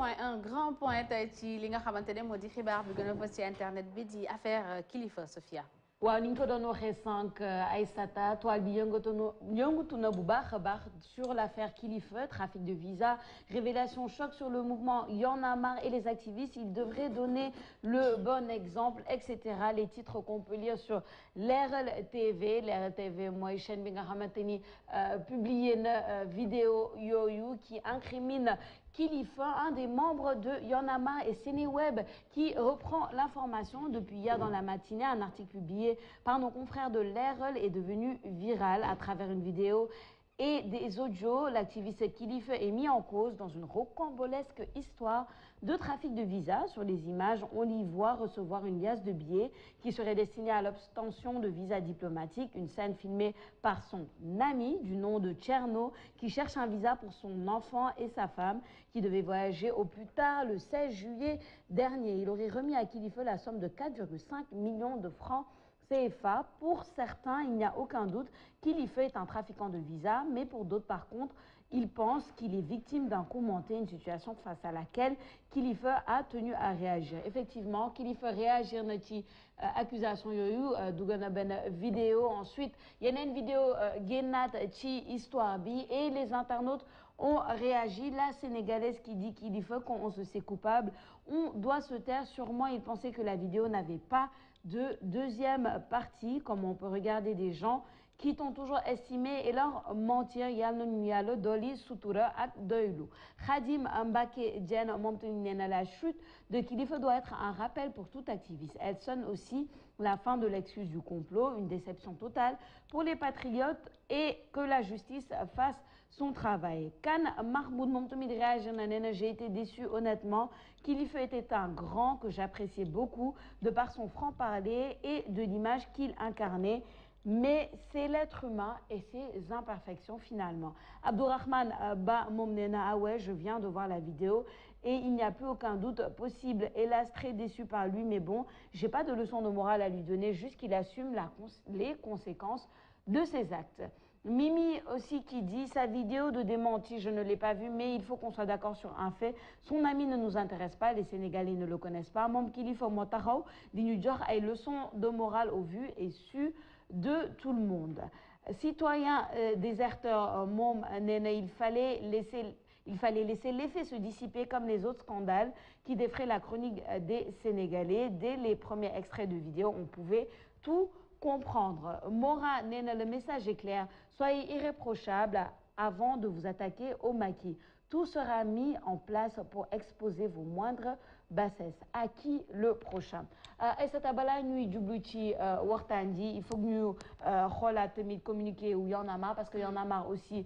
un grand point tey ci li nga xamante ne moo di xibaar bi gën a fës ci internet bi di affaire Kilifeu Sofia. waaw ni ñu ko doon waxee sànq Aïssata toile bi yëngatu na bu baax a baax sur l'affaire Kilifeu, trafic de visa, révélation choc sur le mouvement Y'en a marre et les activistes, ils devraient donner le bon exemple, etc. Les titres qu'on peut lire sur Leral TV. Leral TV mooy chaîne bi nga xamante ni publié na vidéo yooyu qui incrimine Kilifeu, un des membres de Y'en a marre et Seneweb, qui reprend l'information depuis hier dans la matinée. Un article publié par nos confrères de Leral est devenu viral à travers une vidéo et des audios. L'activiste Kilifeu est mis en cause dans une rocambolesque histoire de trafic de visa. Sur les images, on y voit recevoir une liasse de billets qui serait destinée à l'obtention de visa diplomatique. Une scène filmée par son ami du nom de Tcherno qui cherche un visa pour son enfant et sa femme qui devaient voyager au plus tard le 16 juillet dernier. Il aurait remis à Kilifeu la somme de 4,5 millions de francs CFA. Pour certains, il n'y a aucun doute Kilifeu est un trafiquant de visa, mais pour d'autres, par contre, ils pensent qu'il est victime d'un coup monté, une situation face à laquelle Kilifeu a tenu à réagir. Effectivement, Kilifeu réagir na ci accusation yooyu dugal na benn vidéo. Ensuite, yeneen vidéo génnaat ci histoire bi et les internautes ont réagi. La Sénégalaise qui dit Kilifeu, quand on se sait coupable, on doit se taire. Sûrement, ils pensaient que la vidéo n'avait pas de deuxième partie, comme on peut regarder des gens qui t'ont toujours estimé et leur mentir. Yàlla nañu Yàlla dolli sutura ak doylu. Khadim Mbacké Diène moom tamit nee na la chute de Kilifeu doit être un rappel pour tout activiste. Elle sonne aussi la fin de l'excuse du complot, une déception totale pour les patriotes et que la justice fasse son travail. Kane Mahmoud moom tamit réagir na nee na j'ai été déçu honnêtement. Kilifeu était un grand que j'appréciais beaucoup de par son franc-parler et de l'image qu'il incarnait. Mais c'est l'être humain et ses imperfections finalement. Abdourahmane Ba moom nee na ah ouais, je viens de voir la vidéo et il n'y a plus aucun doute possible. Hélas, très déçu par lui, mais bon, j'ai pas de leçon de morale à lui donner, juste qu'il assume les conséquences de ses actes. Mimi aussi qui dit sa vidéo de démenti, je ne l'ai pas vue, mais il faut qu'on soit d'accord sur un fait. Son ami ne nous intéresse pas, les Sénégalais ne le connaissent pas. Moom Kilifeu moo taxaw di ñu jox ay leçons de morale au vu et su de tout le monde. Citoyen déserteur moom nee na il fallait laisser l'effet se dissiper comme les autres scandales qui défraient la chronique des Sénégalais. Dès les premiers extraits de vidéo, on pouvait tout comprendre. Mora nee na le message est clair, soyez irréprochables avant de vous attaquer au maquis. Tout sera mis en place pour exposer vos moindres bassesses. À qui le prochain? Aïssata balaa ñuy jublu ci waxtaan ji il faut que ñu xoolaat tamit communiqué wu Y'en a marre parce que Y'en a marre aussi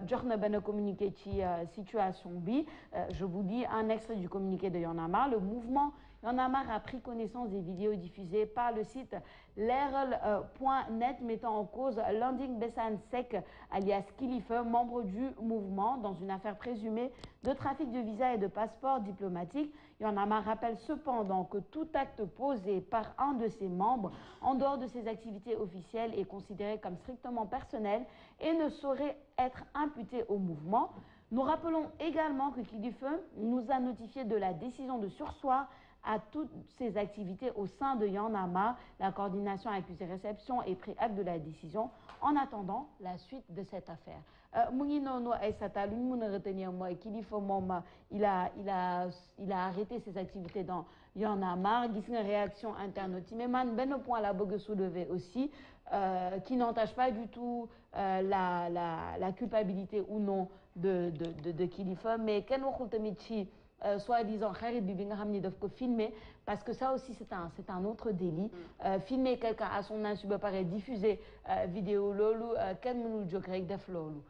jox na benn communiqué ci situation bi. Je vous dis un extrait du communiqué de Y'en a marre. Le mouvement Y'en a marre a pris connaissance des vidéos diffusées par le site leral.net mettant en cause Landing Bessane Seck alias Kilifeu, membre du mouvement, dans une affaire présumée de trafic de visa et de passeports diplomatiques. Y'en a marre rappelle cependant que tout acte posé par un de ses membres en dehors de ses activités officielles est considéré comme strictement personnel et ne saurait être imputé au mouvement. Nous rappelons également que Kilifeu nous a notifié de la décision de surseoir à toutes ses activités au sein de Y'en a marre. La coordination accusé-réception et pris acte de la décision en attendant la suite de cette affaire. mu ngi noonu Aïssata lu ñu mën a retenir mooy Kilifeu moom il a arrêté ses activités dans Y'en a marre. Gis nga réaction internaute mais man benn point la bëgg soulever aussi qui n'entache pas du tout la culpabilité ou non de Kilifeu, mais kenn waxul tamit ci soi-disant xarit bi nga xam ni daf ko filmer parce que ça aussi c'est un autre délit. Filmer quelqu'un à son insu ba pare diffuser vidéo loolu kenn mënul jóg rek def loolu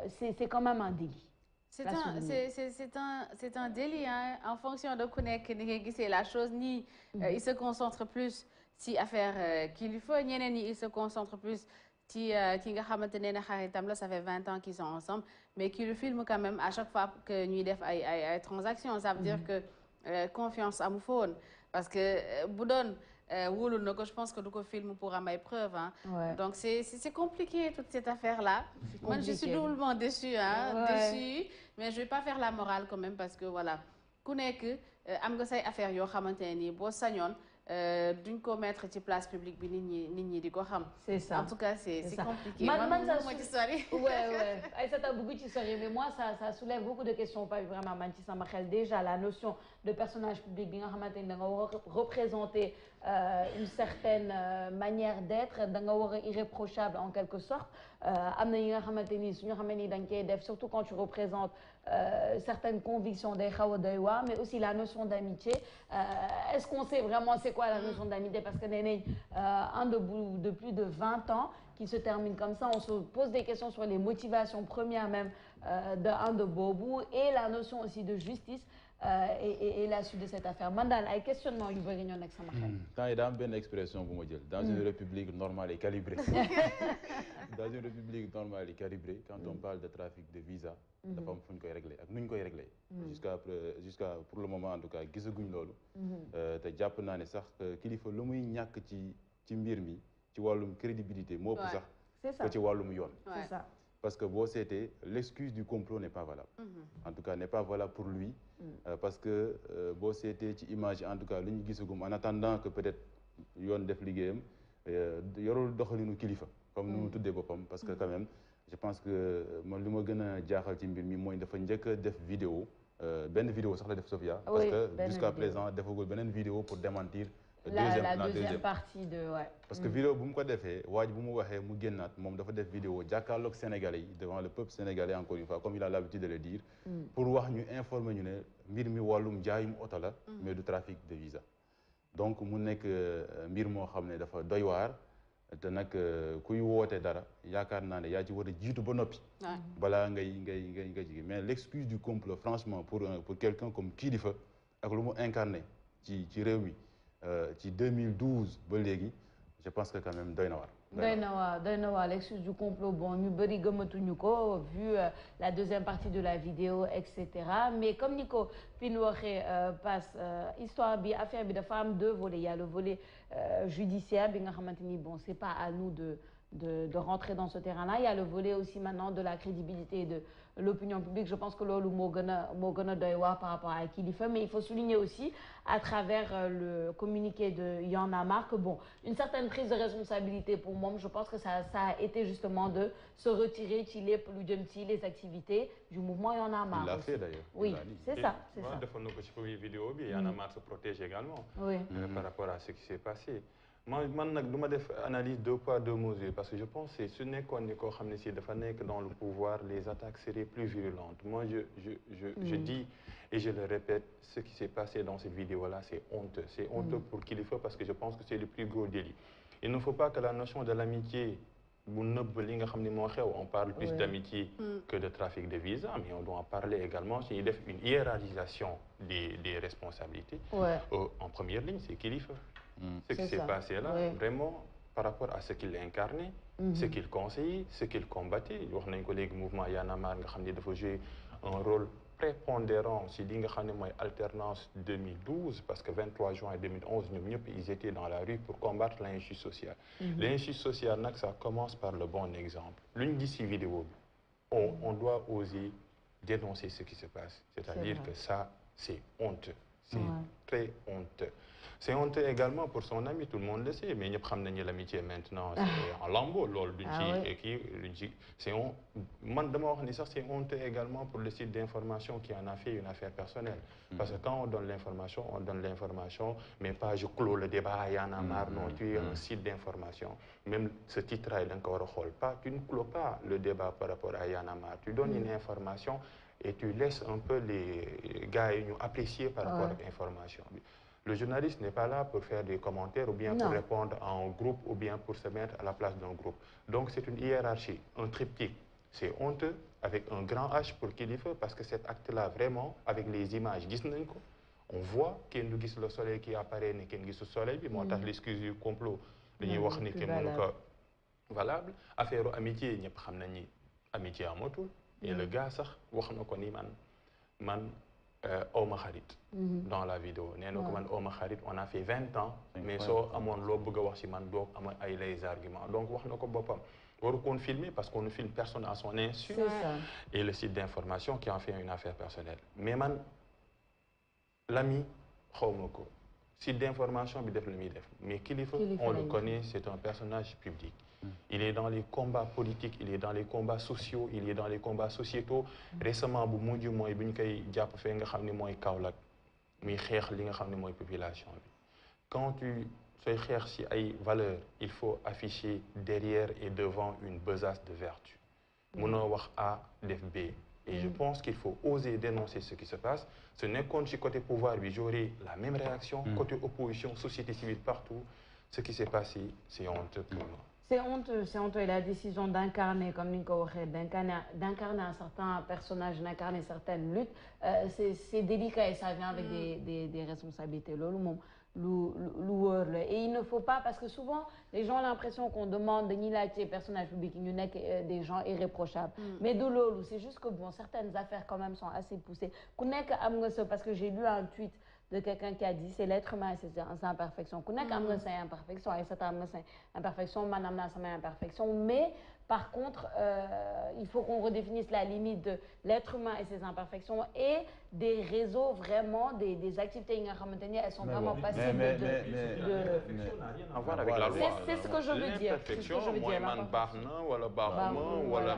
c'est quand même un délit. C'est un délit hein, en fonction de ku nekk ni nga gisee la chose ni il se concentre plus ci affaire Kilifeu ñeneen ñi il se concentre plus ci ki nga xamante ne xaritam la ça fait 20 ans qu'ils sont ensemble mais qui le filme quand même à chaque fois que ñuy def ay transactions ça veut dire que confiance amu fa woon parce que bu doon wóolu na ko je pense que du ko film pour am ay preuves hein. Ouais. Donc c'est compliqué toute cette affaire là. Moi je suis doublement déçue hein, déçue, mais je vais pas faire la morale quand même parce que voilà ku nekk am nga say affaire yoo xamante ne nii boo sañoon duñ ko mettre ci place publique bi nit ñi di ko xam. C'est ça. En tout cas c'est compliqué. Man ça ci sori. Ouais. Aïssata bëgg ci sori mais moi ça soulève beaucoup de questions pas vraiment man ci sama xel déjà la notion de personnage public bi nga xamante ni da nga war a représenter une certaine manière d'être da nga war a irréprochable en quelque sorte am na yi nga xamante ni suñu xamee ni da nga koy def surtout quand tu représentes certaines convictions day xaw a doy waar mais aussi la notion d'amitié est-ce qu'on sait vraiment c'est quoi la notion d'amitié parce que nee nañ un de plus de 20 ans qui se termine comme ça on se pose des questions sur les motivations premières même de boobu et la notion aussi de justice et la suite de cette affaire man daal ay questionnement yu bëri ñoo nekk sama xel. temps yi daa am benn expression bu ma jël. dans une république normale et calibrée. dans une république normale et calibrée quand on parle de trafic de visa. dafa am fu ñu koy réglé ak nu ñu koy réglé. jusqu'à pour le moment en tout cas gisaguñ loolu. te jàpp naa ne sax kilifa lu muy ñàkk ci mbir mi ci wàllum crédibilité. moo ëpp sax ko ci wàllum yoon. c'est ça. Parce que boo seetee l'excuse du complot n'est pas valable. En tout cas n'est pas valable pour lui. Parce que boo seetee ci image en tout cas lu ñu gisagum en attendant que peut-être yoon def liggéeyam yorul doxalinu kilifa. comme nu mu tuddee boppam parce que quand même je pense que man li ma gën a jaaxal ci mbir mi mooy dafa njëkk a def vidéo benn vidéo sax la def Sofia. parce que jusqu'à présent defagul beneen vidéo pour démentir. la deuxième partie de ouais. parce que vidéo bu mu ko defee waaj bu mu waxee mu génnaat moom dafa def vidéo jàkkaarloog Sénégalais yi devant le peuple sénégalais encore une fois comme il a l'habitude de le dire. pour wax ñu informer ñu ne mbir mi wàllum jaayum oto la. mais du trafic de visa. donc mu nekk mbir moo xam ne dafa doy waar te nag kuy woote dara yaakaar naa ne yaa ci war a jiitu ba noppi. balaa ngay jigi mais l'excuse du complot franchement pour quelqu'un comme Kilifeu ak lu mu incarné ci réew mi. ci 2012 ba léegi je pense que quand même doy na waar l'excuse du complot bon ñu bëri gëmatuñu ko vu la deuxième partie de la vidéo etc mais comme ni ko Pine waxee passe histoire bi affaire bi dafa am deux volets il y a le volet judiciaire bi nga xamante ni bon c'est pas à nous de rentrer dans ce terrain-là il y a le volet aussi maintenant de la crédibilité et de l'opinion publique je pense que loolu moo gën a doy waar par rapport à Kilifeu mais il faut souligner aussi à travers le communiqué de Y'en a marre que bon une certaine prise de responsabilité pour moom je pense que ça a été justement de se retirer ci lépp lu jëm ci les activités du mouvement Y'en a marre. Il l'a fait d'ailleurs. Oui c'est ça. defoon na ko ci première vidéo bi Y'en a marre se protège également. Oui. Par rapport à ce qui s'est passé. man nag du ma def analyse deux poids deux mesures parce que je pense que su nekkoon ni koo xam ne si dafa nekk dans le pouvoir les attaques seraient plus virulentes moi je dis et je le répète ce qui s'est passé dans cette vidéo là c'est honteux pour Kilifeu parce que je pense que c'est le plus gros délit il ne faut pas que la notion de l'amitié bu nëbb li nga xam ne moo xew on parle plus d'amitié que de trafic de visa mais on doit en parler également si ñu def une hiérarchisation des responsabilités en première ligne c'est Kilifeu ce qui s'est passé là vraiment par rapport à ce qu'il incarnait ce qu'il conseillait ce qu'il combattait wax nañ ko léegi mouvement Y'en a marre nga xam ne dafa jouer un rôle prépondérant si li nga xam ne mooy alternance 2012 parce que 23 juin 2011 ñoom ñëpp ils étaient dans la rue pour combattre l'injustice sociale l'injustice sociale nag ça commence par le bon exemple lu ñu gis ci vidéo bi on doit oser dénoncer ce qui se passe c'est-à-dire que ça c'est honteux c'est très honteux c'est honteux également pour son ami tout le monde le sait mais ñëpp xam nañu l'amitié maintenant c'est en lambeaux loolu duñ ci c'est man dama wax ni sax c'est honteux également pour le site d'information qui en a fait une affaire personnelle parce que quand on donne l'information mais pas je clôt le débat Y'en a marre non tu es un site d'information même ce titre-là da nga ko war a xool pas tu ne clôt pas le débat par rapport à Y'en a marre tu donnes une information et tu laisses un peu les gars yi ñu apprécier par rapport ak information bi le journaliste n'est pas là pour faire des commentaires ou bien pour répondre en groupe ou bien pour se mettre à la place d'un groupe donc c'est une hiérarchie un triptyque c'est honteux avec un grand H pour Kilifeu parce que cet acte-là vraiment avec les images gis nañ ko on voit kenn du gis le soleil qui apparaît ne kenn gisu soleil bi moo tax l'excuse du complot dañuy wax ni kenn mënu ko valable affaire amitié ñëpp xam nañ ni amitié amatul et le gars sax wax na ko ni man Oma Kharit dans la vidéo nee na ko man Oma Kharit on a fait 20 ans mais soo amoon loo bëgg a wax ci man doo am ay les arguments donc wax na ko boppam waru koon filmer parce qu'on ne filme personne à son insu et le site d'information qui en fait une affaire personnelle mais man l'ami xawma ko site d'information bi def la muy def mais Kilifeu on le connaît c'est un personnage public il est dans les combats politiques il est dans les combats sociaux il est dans les combats sociétaux récemment bu mujj mooy bi ñu koy jàpp fee nga xam ne mooy Kaolack muy xeex li nga xam ne mooy population bi quand tu sooy xeex ci ay valeurs il faut afficher derrière et devant une besace de vertu mënoo wax A def B et je pense qu'il faut oser dénoncer ce qui se passe ce nekkoon ci côté pouvoir bi j'aurai la même réaction côté opposition société civile partout ce qui s'est passé c'est honteux pour moi. C'est honteux et la décision d'incarner, comme Nico d'incarner un certain personnage, d'incarner certaines luttes, c'est délicat et ça vient avec des responsabilités. Et il ne faut pas, parce que souvent, les gens ont l'impression qu'on demande de nier personnages publics, il n'y a que des gens irréprochables. Mais de l'eau, c'est juste que bon, certaines affaires quand même sont assez poussées. Parce que j'ai lu un tweet de quelqu'un qui a dit c'est l'être humain et ses imperfections. Ku nekk am nga say imperfections ay sata am nga say imperfections man am naa samay imperfections mais par contre il faut qu'on redéfinisse la limite de l'être humain et ses imperfections et des réseaux vraiment des activités yi nga xamante ni elles sont vraiment passibles l'imperfection n'a rien à voir avec la loi. C'est ce que je veux dire. L'imperfection mooy man baax na wala baaxuma wala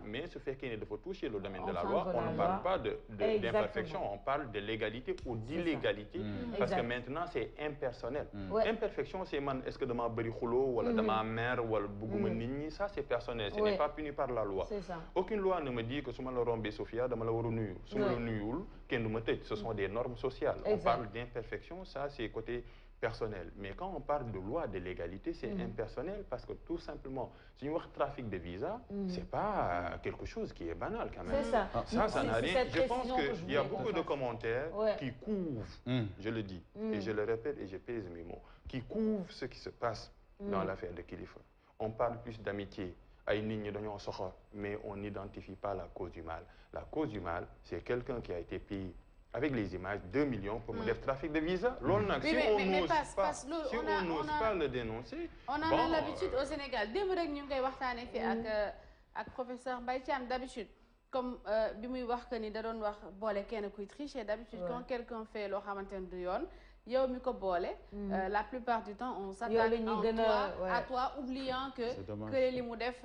mais su fekkee ne dafa toucher le domaine de la loi on ne parle pas d'imperfection on parle de légalité ou d'illégalité parce que maintenant c'est impersonnel. Imperfection c'est man est-ce que dama bëri xuloo wala dama mer wala bëgguma nit ñi ça c'est personnel ce n'est pas puni par la loi. Aucune loi ne me dit que su ma la rombee Sophia dama la war a nuyu su ma la nuyuwul kenn du ma tëj ce sont des normes sociales. On parle d'imperfection ça c'est côté personnel mais quand on parle de loi de légalité c'est impersonnel parce que tout simplement si ñu wax trafic de visa c'est pas quelque chose qui est banal quand même. Ça n'a rien. Je pense qu'il y a beaucoup de commentaires qui couvrent je le dis et je le répète et je pèse mes mots qui couvrent ce qui se passe dans l'affaire de Kilifeu. On parle plus d'amitié ay nit ñi dañoo soxor mais on n'identifie pas la cause du mal. La cause du mal c'est quelqu'un qui a été payé avec les images 2 millions pour me def trafic de visa. Loolu nag si on n'ose pas le dénoncer. On a l'habitude au Sénégal démb rek ñu ngi koy waxtaanee fii ak professeur Mbaye Thiam d'habitude comme bi muy wax que ni da doon wax boole kenn kuy tricher d'habitude quand quelqu'un fait loo xamante ne du yoon yow mi ko boole la plupart du temps on s'attaque à toi oubliant que li mu def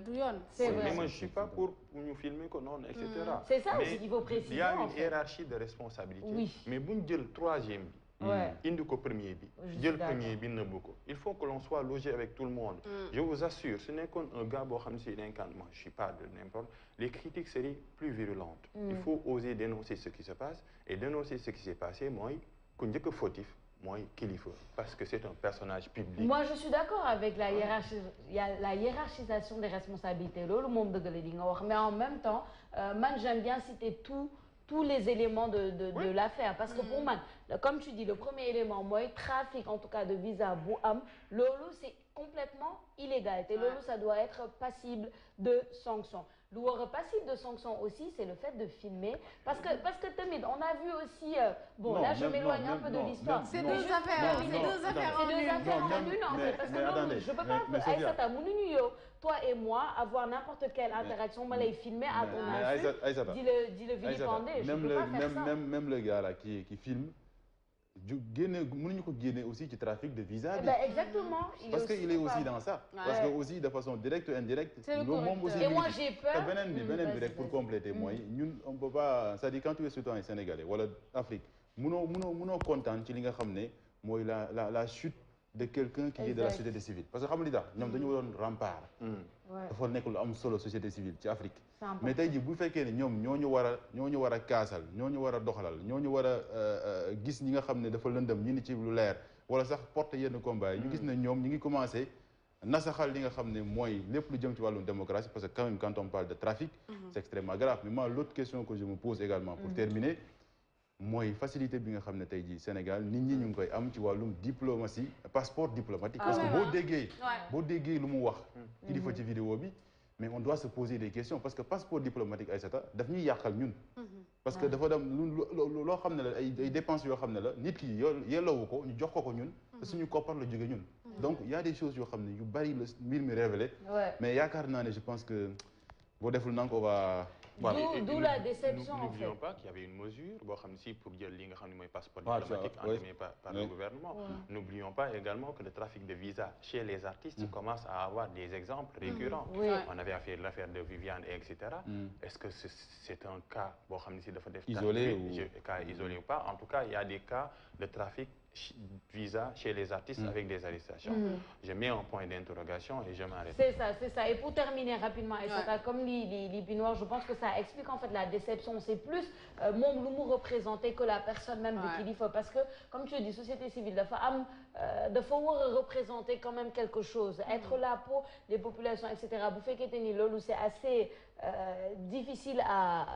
du yoon. C'est vrai. Mais moi je suis pas pour ñu filmer ko noonu etc. C'est ça aussi qu'il faut préciser. Il y a une hiérarchie de responsabilité. Mais bu ñu jël troisième bi indi ko premier bi jël premier bi nëbb ko il faut que l'on soit logé avec tout le monde. Je vous assure su nekkoon un gars boo xam ne si l'incarne moi je suis pas de n'importe les critiques seraient plus virulentes. Il faut oser dénoncer ce qui se passe et dénoncer ce qui s'est passé mooy ku njëkk a fautif mooy Kilifeu parce que c'est un personnage public. Moi je suis d'accord avec la hiérarchisation des responsabilités loolu moom dëgg la li nga wax mais en même temps man j'aime bien citer tous les éléments de l'affaire parce que pour man comme tu dis le premier élément mooy trafic en tout cas de visa bu am loolu c'est complètement illégal te loolu ça doit être passible de sanctions. Lu war a passible de sanctions aussi c'est le fait de filmer parce que tamit on a vu aussi bon là je m'éloigne un peu de l'histoire. C'est deux affaires en une en fait parce que non je peux pas Aïssata mënuñu yow toi et moi avoir n'importe quelle interaction ma lay filmer à ton insu di le vilipender je peux pas faire ça. Même le gars là qui filme génne mënuñu ko génne aussi ci trafic de visa bi. Exactement. Parce que il est aussi dans ça. Parce que aussi de façon directe ou indirecte. Moom aussi et moi j'ai peur. beneen bi rek pour compléter mooy ñun on peut pas c'est-à-dire quand tu es citoyen sénégalais wala Afrique mënoo kontaan ci li nga xam ne mooy la chute de quelqu'un qui est de la société civile parce que xam nga li tax ñoom dañu waroon rempart. dafa nekk lu am solo société civile ci Afrique. mais tey jii bu fekkee ne ñoom ñoo ñu war a kaasal ñoo ñu war a doxalal ñoo ñu war a gis ñi nga xam ne dafa lëndëm ñi ni ci lu leer wala sax porte yenn combat yi ñu gis ne ñoom ñi ngi commencé nasaxal li nga xam ne mooy lépp lu jëm ci wàllum démocratie parce que quand même quand on parle de trafic c'est extrêmement grave mais moi l'autre question que je me pose également pour terminer mooy facilité bi nga xam ne tey jii Sénégal nit ñi ñu ngi koy am ci wàllum diplomatie passeport diplomatique parce que boo déggee lu mu wax Kilifeu ci vidéo bi mais on doit se poser des questions parce que passeport diplomatique Aïssata daf ñuy yàqal ñun. parce que dafa dem loo xam ne la ay dépenses yoo xam ne la nit ki yelloowu ko ñu jox ko ñun. te suñu koppar la jóge ñun. donc il y a des choses yoo xam ne yu bari la mbir mi révélé. mais yaakaar naa ne je pense que boo deful nank on va. D'où la déception en fait. N'oublions pas qu'il y avait une mesure pour dire li nga xam ne mooy passeport diplomatique entamé par le gouvernement. N'oublions pas également que le trafic de visa chez les artistes commence à avoir des exemples récurrents. On avait fait l'affaire de Viviane et etc. Est-ce que c'est un cas boo xam ne si dafa def isolé ou pas? En tout cas, il y a des cas de trafic visa chez les artistes avec des arrestations. Je mets un point d'interrogation et je m'arrête. C'est ça. Et pour terminer rapidement, comme les Binois, je pense que ça explique en fait la déception. C'est plus mon l'humour représenté que la personne même de Kilifeu. Parce que, comme tu dis, société civile, de faut représenter quand même quelque chose. Être là pour les populations, etc. Vous faites que c'est assez difficile à...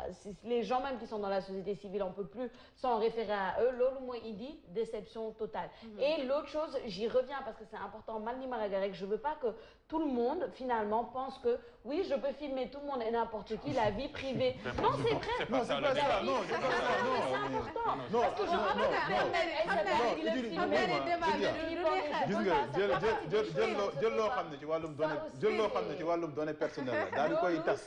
Les gens même qui sont dans la société civile, on ne peut plus s'en référer à eux. Lolo, moi, il dit déception totale. Et l'autre chose, j'y reviens parce que c'est important, Malni Maragarek, je ne veux pas que tout le monde, finalement, pense que oui, je peux filmer tout le monde et n'importe qui, la vie privée. Non, c'est vrai. Non, c'est pas ça. Non, c'est important. Non, parce que jël loo xam ne ci wàllum données personnelles la daal di koy tas